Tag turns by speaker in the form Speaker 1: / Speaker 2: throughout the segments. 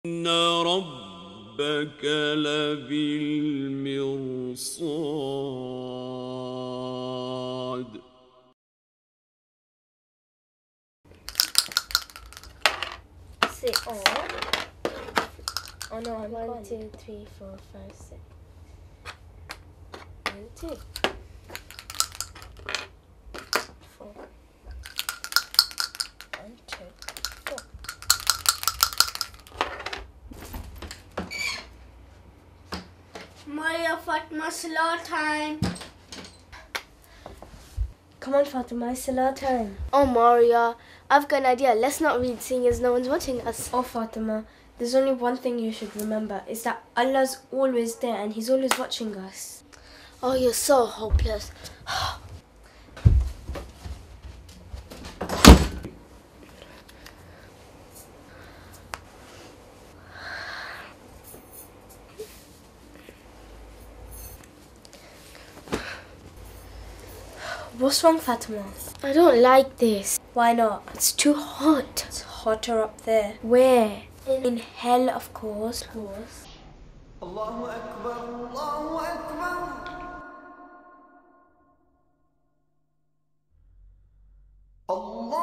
Speaker 1: إن ربك لبالمرصاد.
Speaker 2: Say all. Oh no, I'm 1, 2, 3, 4, 5, 6. 1, 2, 4. 1, 2, 4.
Speaker 3: Maria, Fatima, salah time.
Speaker 2: Come on, Fatima, it's salah time.
Speaker 3: Oh, Maria, I've got an idea. Let's not read, seeing as no one's watching us.
Speaker 2: Oh, Fatima, there's only one thing you should remember, is that Allah's always there and He's always watching us.
Speaker 3: Oh, you're so hopeless.
Speaker 2: What's wrong, Fatima?
Speaker 3: I don't like this.
Speaker 2: Why not?
Speaker 3: It's too hot.
Speaker 2: It's hotter up there.
Speaker 3: Where?
Speaker 2: In hell, of course.
Speaker 4: Allahu Akbar, Allahu Akbar. Allahu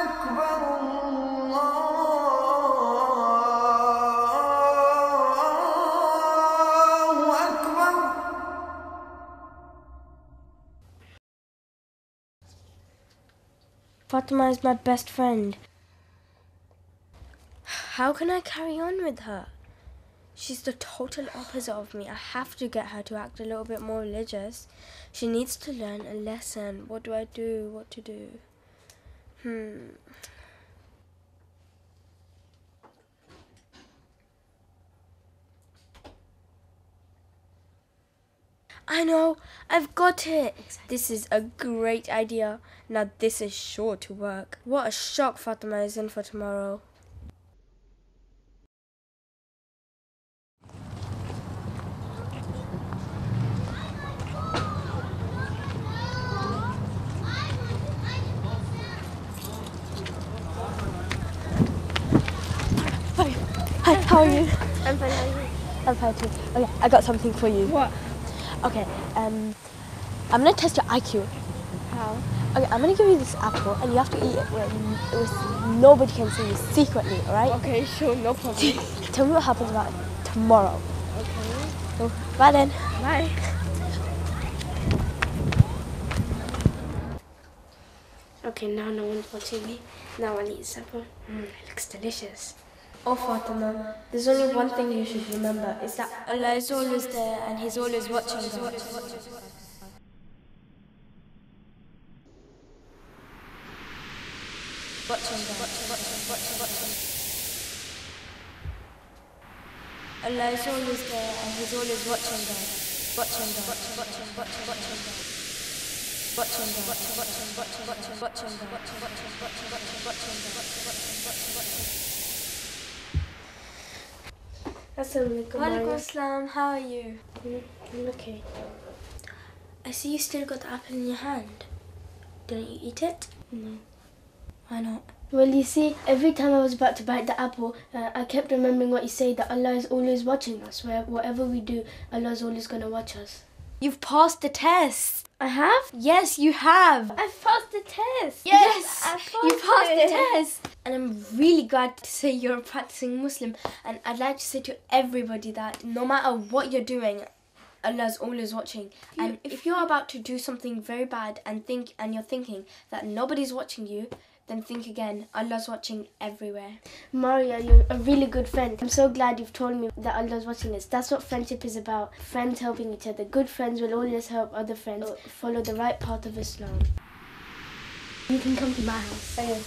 Speaker 4: Akbar, Allahu Akbar.
Speaker 2: Fatima is my best friend. How can I carry on with her? She's the total opposite of me. I have to get her to act a little bit more religious. She needs to learn a lesson. What do I do? What to do? I know, I've got it. This is a great idea. Now this is sure to work. What a shock Fatima is in for tomorrow. Hi, how are you?
Speaker 3: I'm fine, how are you?
Speaker 2: I'm fine too. Okay, I got something for you.
Speaker 3: What?
Speaker 2: Okay, I'm gonna test your IQ.
Speaker 3: How?
Speaker 2: Okay, I'm gonna give you this apple and you have to eat it with nobody can see you secretly, alright?
Speaker 3: Okay, sure, no problem.
Speaker 2: Tell me what happens about tomorrow.
Speaker 3: Okay.
Speaker 2: So, bye then.
Speaker 3: Bye. Okay, now no one's watching me. Now I'll eat this apple. It looks delicious.
Speaker 2: Oh Fatima, there's only one thing you should remember, is that Allah is always there and He's always watching us. Allah is always there and He's always watching us.
Speaker 3: Assalamualaikum.
Speaker 2: Walaikum assalam, how are you?
Speaker 3: I'm okay.
Speaker 2: I see you still got the apple in your hand. Don't you eat it?
Speaker 3: No.
Speaker 2: Why not?
Speaker 3: Well, you see, every time I was about to bite the apple, I kept remembering what you say, that Allah is always watching us. Whatever we do, Allah is always going to watch us.
Speaker 2: You've passed the test.
Speaker 3: I have?
Speaker 2: Yes, you have.
Speaker 3: I've passed the test.
Speaker 2: Yes,
Speaker 3: I passed
Speaker 2: you passed
Speaker 3: it.
Speaker 2: the test. And I'm really glad to say you're a practicing Muslim. And I'd like to say to everybody that no matter what you're doing, Allah's always watching. And if you're about to do something very bad and you're thinking that nobody's watching you, then think again. Allah's watching everywhere.
Speaker 3: Maria, you're a really good friend. I'm so glad you've told me that Allah's watching us. That's what friendship is about. Friends helping each other. Good friends will always help other friends follow the right path of Islam. You can come to my house.
Speaker 2: Okay.